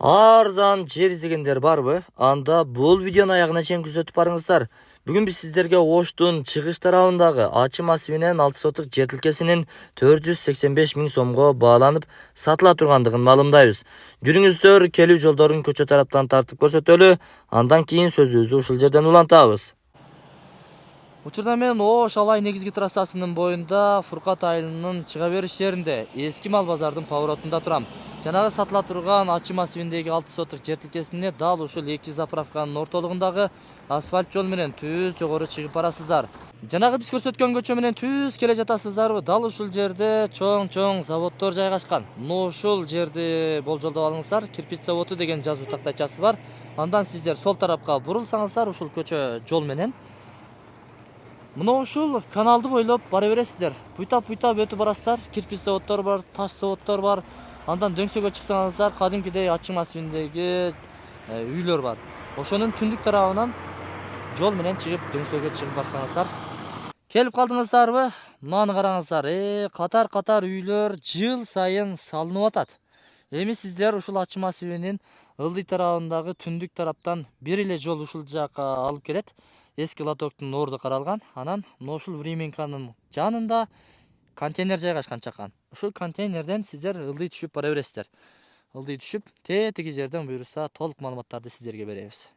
Арзан жер іздегендер барбы? Анда бул видеоны аягына чейин күзөтүп барыңыздар. Бүгүн биз сиздерге Оштун чыгыш тарабындагы ачы массивинен 6 сотук жер тилкесинин 485 миң сомго бааланып сатыла тургандыгын маалымдайбыз. Жүрүңүздөр, келүү жолдорун көчө тараптан тартып көрсөтөлү, андан кийин сөзүбүздү ушул жерден улантабыз. Учурда мен Ош Алай негизги трассасынын боюнда Фуркат айылынын чыга бериш жеринде эски мал базардын поворотунда турам. Жанагы сатыла турган ачы массивиндеги 6 сотук жер тилкесине дал ушул эки заправканын ортолугундагы асфальт жол менен түз жогору чыгып барасыздар. Жанагы биз көрсөткөн көчө менен түз келе жатасыздарбы? Дал ушул жерде чоң заводдор жайгашкан. Мына ушул жерди болжолдоп алыңыздар. Кирпич заводу деген жазуу тактайчасы бар. Андан сиздер сол тарапка бурулсаңыздар ушул көчө жол менен мына ушул каналды бойлоп бара бересиздер. Буйтап өтүп барасыздар. Кирпич заводдор бар, таш заводдор бар. Андан дөңсөгө чыксаңыздар, кадимкидей ачы массивиндеги үйлөр бар. Ошонун түндүк тарабынан жол менен чыгып дөңсөгө чыгып барсаңыздар. Келип калдыңыздарбы? Мынаны караңыздар. Катар үйлөр жыл сайын салынып атат. Эми сиздер ушул ачы массивинин ылдый тарабындагы түндүк тараптан бир эле жол ушул жака алып келет. Эски лотоктун орду каралган. Анан ушул временканын жанында контейнер жайгашкан чакан. Ушул контейнерден сиздер ылдый түшүп бара бересиздер. Ылдый түшүп, тетиги жерден буюрса толук маалыматтарды сиздерге беребиз.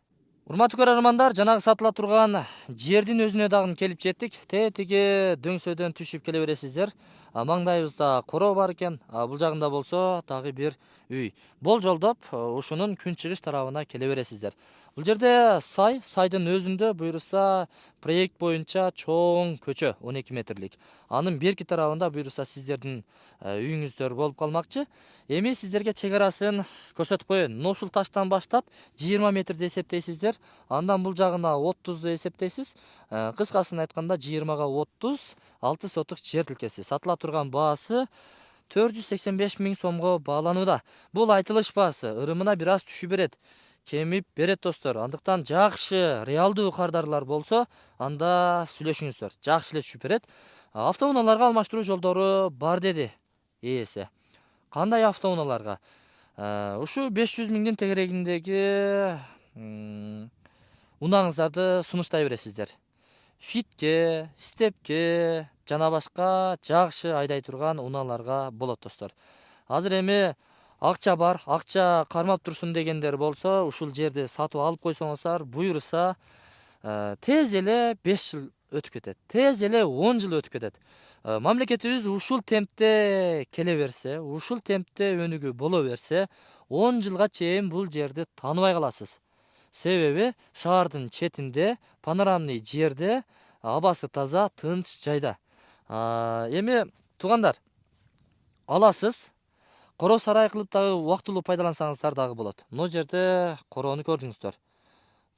Урматтуу көрөрмандар, жанагы сатыла турган жердин өзүнө дагы келип жеттик. Тетиги дөңсөдөн түшүп келе бересиздер. Маңдайыбызда короо бар экен. Бул жагында болсо дагы бир үй. Болжолдоп ушунун күнчыгыш тарабына келе бересиздер. Бул жерде сайдын өзүндө буюрса проект боюнча чоң көчө 12 метрлик. Анын берки тарабында буюрса сиздердин үйүңүздөр болуп калмакчы. Эми сиздерге чек арасын көрсөтүп коеюн. Мына ушул таштан баштап 20 метрди эсептейсиздер. Андан бул жагына 30ду эсептейсиз. Кыскасын айтканда 20га 30 6 сотук жер тилкеси. Сатыла турган баасы 485 миң сомго бааланууда. Бул айтылыш баасы ырымына бир аз түшүп берет. Кемип берет достор. Андыктан жакшы реалдуу кардарлар болсо, анда сүйлөшүңүздөр. Жакшы эле түшүп берет. Автоунааларга алмаштыруу жолдору бар деди ээси. Кандай автоунааларга? Ушу 500 миңдин тегерегиндеги унаңыздарды сунуштай бересиздер. Фитке, степке жана башка жакшы айдай турган унааларга болот достор. Азыр эми акча бар, акча кармап турсун дегендер болсо, ушул жерди сатып алып койсоңуздар, буюрса тез эле 5 жыл өтүп кетет. Тез эле 10 жыл өтүп кетет. Мамлекетибиз ушул темпте келе берсе, ушул темпте өнүгүү боло берсе, 10 жылга чейин бул жерди тааныбай каласыз. Себеби шаардын четинде, панорамный жерде, абасы таза, тынч жайда. Эми туугандар, аласыз. Короо сарай кылып дагы убактылуу пайдалансаңыздар дагы болот. Мына жерде короону көрдүңүздөр.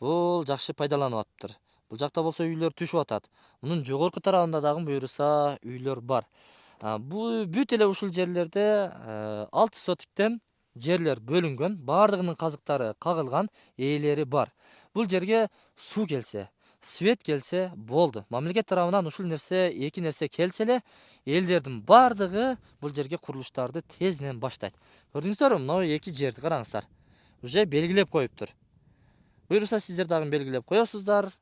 Бул жакшы пайдаланып атыптыр. Бул жакта болсо үйлөр түшүп атат. Мунун жогорку тарабында дагы буюрса үйлөр бар. Бул бүт эле ушул жерлерде 6 сотиктен жерлер бөлүнгөн, баардыгынын казыктары кагылган, ээлери бар. Бул жерге суу келсе, свет келсе болду. Мамлекет тарабынан ушул нерсе, эки нерсе келсе эле, элдердин баардыгы бул жерге курулуштарды тезинен баштайт. Көрдүңүздөрбү? Мына эки жерди караңыздар. Уже белгилеп коюптур. Буюрса сиздер дагы белгилеп коесуздар.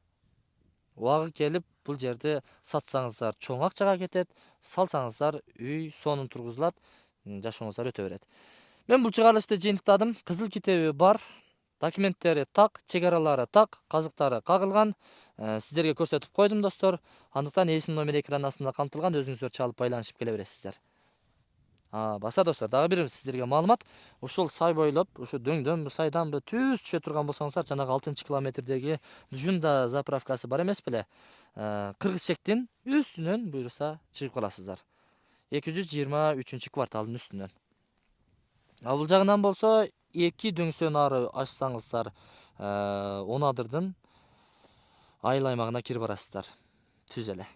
Убагы келип бул жерди сатсаңыздар чоң акчага кетет, салсаңыздар үй сонун тургузулат, жашооңуздар өтө берет. Мен бул чыгарылышты жыйынтыктадым. Кызыл китеби бар, документтери так, чек аралары так, казыктары кагылган. Сиздерге көрсөтүп койдум достор. Андыктан ээсинин номери экран астында камтылган, өзүңүздөр чалып байланышып келе бересиздер. Баса достор, дагы бир сиздерге маалымат. Ушул сай бойлоп, ушу дөңдөнбү, сайданбы түз түшө турган болсоңуздар, жанагы 6-километрдеги Джунда заправкасы бар эмес беле? Кыргыз чектин үстүнөн буюрса чыгып каласыздар. 223-кварталдын үстүнөн. Бул жагынан болсо, эки дөңсөнү ары ачсаңыздар, 10 адырдын айыл аймагына кирип барасыздар. Түз эле.